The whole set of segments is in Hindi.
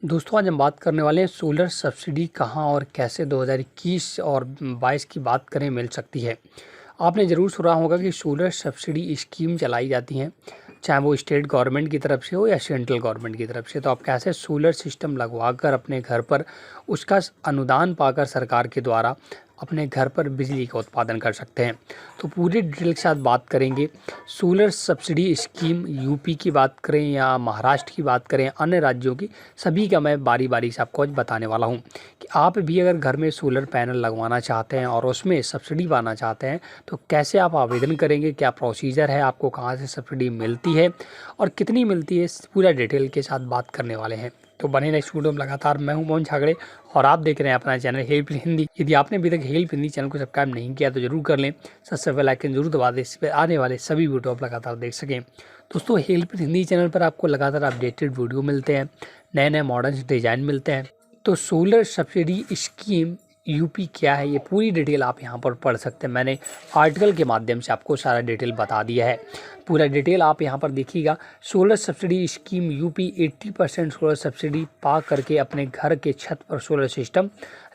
दोस्तों आज हम बात करने वाले हैं सोलर सब्सिडी कहाँ और कैसे 2021 और 22 की बात करें मिल सकती है। आपने ज़रूर सुना होगा कि सोलर सब्सिडी स्कीम चलाई जाती हैं, चाहे वो स्टेट गवर्नमेंट की तरफ से हो या सेंट्रल गवर्नमेंट की तरफ से। तो आप कैसे सोलर सिस्टम लगवाकर अपने घर पर उसका अनुदान पाकर सरकार के द्वारा अपने घर पर बिजली का उत्पादन कर सकते हैं। तो पूरी डिटेल के साथ बात करेंगे। सोलर सब्सिडी स्कीम यूपी की बात करें या महाराष्ट्र की बात करें, अन्य राज्यों की, सभी का मैं बारी बारी से आपको आज बताने वाला हूं कि आप भी अगर घर में सोलर पैनल लगवाना चाहते हैं और उसमें सब्सिडी पाना चाहते हैं तो कैसे आप आवेदन करेंगे, क्या प्रोसीजर है, आपको कहां से सब्सिडी मिलती है और कितनी मिलती है, पूरा डिटेल के साथ बात करने वाले हैं। तो बने रहे वीडियो में लगातार। मैं हूं मोहन छागड़े और आप देख रहे हैं अपना चैनल हेल्प हिंदी। यदि आपने अभी तक हेल्प हिंदी चैनल को सब्सक्राइब नहीं किया तो जरूर कर लें, सबसे बेल आइकन जरूर दबा दें, इस पर आने वाले सभी वीडियो आप लगातार देख सकें। दोस्तों हेल्प हिंदी चैनल पर आपको लगातार अपडेटेड वीडियो मिलते हैं, नए नए मॉडर्न डिज़ाइन मिलते हैं। तो सोलर सब्सिडी स्कीम यूपी क्या है, ये पूरी डिटेल आप यहाँ पर पढ़ सकते हैं। मैंने आर्टिकल के माध्यम से आपको सारा डिटेल बता दिया है। पूरा डिटेल आप यहाँ पर देखिएगा। Solar subsidy scheme UP 80% solar subsidy पा करके अपने घर के छत पर सोलर सिस्टम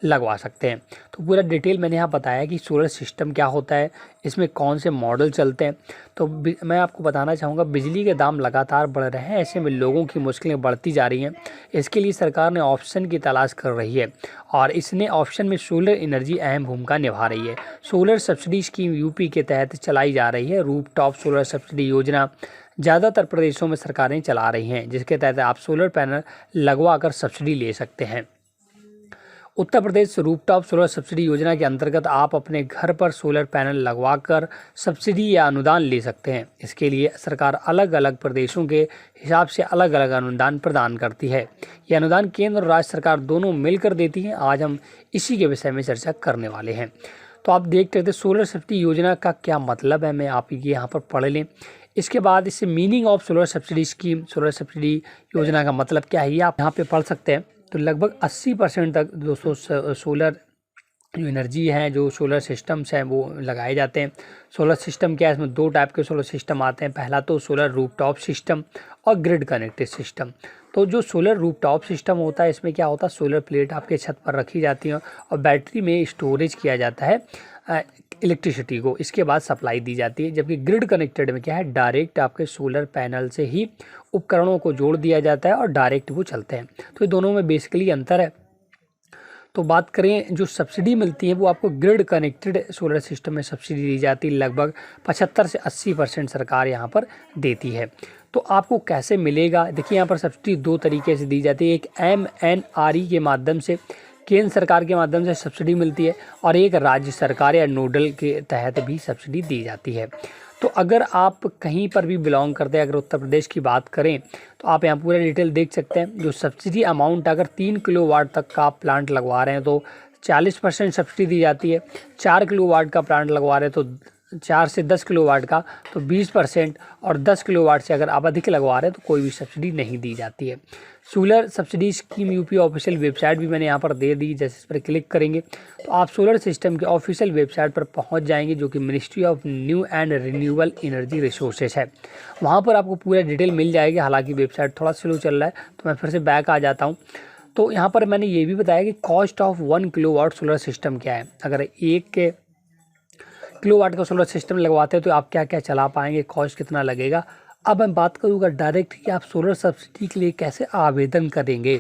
लगवा सकते हैं। तो पूरा डिटेल मैंने यहाँ बताया कि सोलर सिस्टम क्या होता है, इसमें कौन से मॉडल चलते हैं। तो मैं आपको बताना चाहूँगा, बिजली के दाम लगातार बढ़ रहे हैं, ऐसे में लोगों की मुश्किलें बढ़ती जा रही हैं। इसके लिए सरकार ने ऑप्शन की तलाश कर रही है और इसने ऑप्शन में सोलर एनर्जी अहम भूमिका निभा रही है। सोलर सब्सिडी स्कीम यूपी के तहत चलाई जा रही है। रूफटॉप सोलर सब्सिडी योजना ज़्यादातर प्रदेशों में सरकारें चला रही हैं, जिसके तहत आप सोलर पैनल लगवा कर सब्सिडी ले सकते हैं। Uttar Pradesh rooftop solar subsidy योजना के अंतर्गत आप अपने घर पर सोलर पैनल लगवाकर सब्सिडी या अनुदान ले सकते हैं। इसके लिए सरकार अलग अलग प्रदेशों के हिसाब से अलग अलग अनुदान प्रदान करती है। यह अनुदान केंद्र और राज्य सरकार दोनों मिलकर देती हैं। आज हम इसी के विषय में चर्चा करने वाले हैं। तो आप देख रहे थे सोलर सब्सिडी योजना का क्या मतलब है, मैं आप ये यहाँ पर पढ़ लें। इसके बाद इससे meaning of solar subsidy scheme, solar subsidy योजना का मतलब क्या है, ये आप यहाँ पे पढ़ सकते हैं। तो लगभग 80% तक दोस्तों सोलर जो एनर्जी है, जो सोलर सिस्टम्स हैं वो लगाए जाते हैं। सोलर सिस्टम क्या है, इसमें दो टाइप के सोलर सिस्टम आते हैं। पहला तो सोलर रूफटॉप सिस्टम और ग्रिड कनेक्टेड सिस्टम। तो जो सोलर रूफटॉप सिस्टम होता है, इसमें क्या होता है, सोलर प्लेट आपके छत पर रखी जाती है और बैटरी में स्टोरेज किया जाता है इलेक्ट्रिसिटी को, इसके बाद सप्लाई दी जाती है। जबकि ग्रिड कनेक्टेड में क्या है, डायरेक्ट आपके सोलर पैनल से ही उपकरणों को जोड़ दिया जाता है और डायरेक्ट वो चलते हैं। तो ये दोनों में बेसिकली अंतर है। तो बात करें जो सब्सिडी मिलती है, वो आपको ग्रिड कनेक्टेड सोलर सिस्टम में सब्सिडी दी जाती है। लगभग 75 से 80% सरकार यहाँ पर देती है। तो आपको कैसे मिलेगा, देखिए यहाँ पर सब्सिडी दो तरीके से दी जाती है। एक MNRE के माध्यम से, केंद्र सरकार के माध्यम से सब्सिडी मिलती है, और एक राज्य सरकार या नोडल के तहत भी सब्सिडी दी जाती है। तो अगर आप कहीं पर भी बिलोंग करते हैं, अगर उत्तर प्रदेश की बात करें तो आप यहाँ पूरा डिटेल देख सकते हैं। जो सब्सिडी अमाउंट, अगर 3 किलोवाट तक का आप प्लांट लगवा रहे हैं तो 40% सब्सिडी दी जाती है। 4 किलोवाट का प्लांट लगवा रहे हैं तो 4 से 10 किलोवाट का तो 20%, और 10 किलोवाट से अगर आप अधिक लगवा रहे हैं तो कोई भी सब्सिडी नहीं दी जाती है। Solar subsidy scheme UP official website भी मैंने यहाँ पर दे दी। जैसे इस पर क्लिक करेंगे तो आप सोलर सिस्टम के ऑफिशियल वेबसाइट पर पहुँच जाएंगे, जो कि ministry of new and renewable energy resources है। वहाँ पर आपको पूरा डिटेल मिल जाएगी। हालांकि वेबसाइट थोड़ा स्लो चल रहा है तो मैं फिर से बैक आ जाता हूँ। तो यहाँ पर मैंने ये भी बताया कि cost of 1 kilowatt solar system क्या है। अगर 1 किलोवाट का सोलर सिस्टम लगवाते हैं तो आप क्या क्या चला पाएंगे, कॉस्ट कितना लगेगा। अब मैं बात करूँगा डायरेक्ट कि आप सोलर सब्सिडी के लिए कैसे आवेदन करेंगे।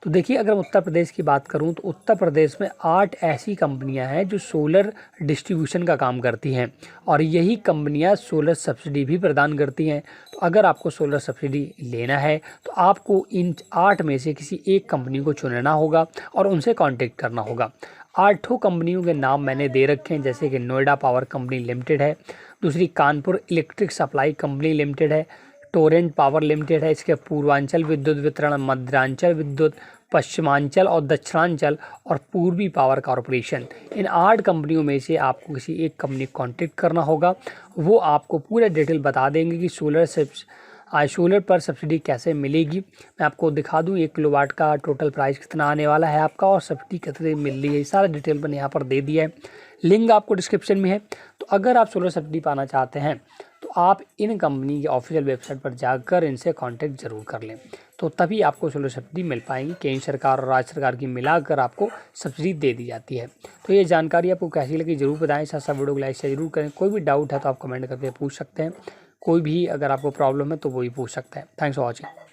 तो देखिए, अगर मैं उत्तर प्रदेश की बात करूं तो उत्तर प्रदेश में 8 ऐसी कंपनियां हैं जो सोलर डिस्ट्रीब्यूशन का काम करती हैं, और यही कंपनियां सोलर सब्सिडी भी प्रदान करती हैं। तो अगर आपको सोलर सब्सिडी लेना है तो आपको इन 8 में से किसी एक कंपनी को चुनना होगा और उनसे कॉन्टेक्ट करना होगा। 8 कंपनियों के नाम मैंने दे रखे हैं, जैसे कि नोएडा पावर कंपनी लिमिटेड है, दूसरी Kanpur electric supply company limited है, टोरेंट पावर लिमिटेड है, इसके पूर्वांचल विद्युत वितरण, मध्यांचल विद्युत, पश्चिमांचल और दक्षिणांचल, और पूर्वी पावर कॉरपोरेशन। इन 8 कंपनियों में से आपको किसी एक कंपनी को कॉन्टेक्ट करना होगा। वो आपको पूरा डिटेल बता देंगे कि सोलर पर सब्सिडी कैसे मिलेगी। मैं आपको दिखा दूं 1 किलोवाट का टोटल प्राइस कितना आने वाला है आपका, और सब्सिडी कितनी मिल रही है, सारा डिटेल मैंने यहाँ पर दे दिया है। लिंक आपको डिस्क्रिप्शन में है। तो अगर आप सोलर सब्सिडी पाना चाहते हैं तो आप इन कंपनी की ऑफिशियल वेबसाइट पर जाकर इनसे कांटेक्ट ज़रूर कर लें। तो तभी आपको सोलर सब्सिडी मिल पाएगी। केंद्र सरकार और राज्य सरकार की मिलाकर आपको सब्सिडी दे दी जाती है। तो ये जानकारी आपको कैसी लगी ज़रूर बताएं। साथ साथ वीडियो को लाइक शेयर जरूर करें। कोई भी डाउट है तो आप कमेंट करके पूछ सकते हैं। कोई भी अगर आपको प्रॉब्लम है तो वो भी पूछ सकते हैं। Thanks for watching.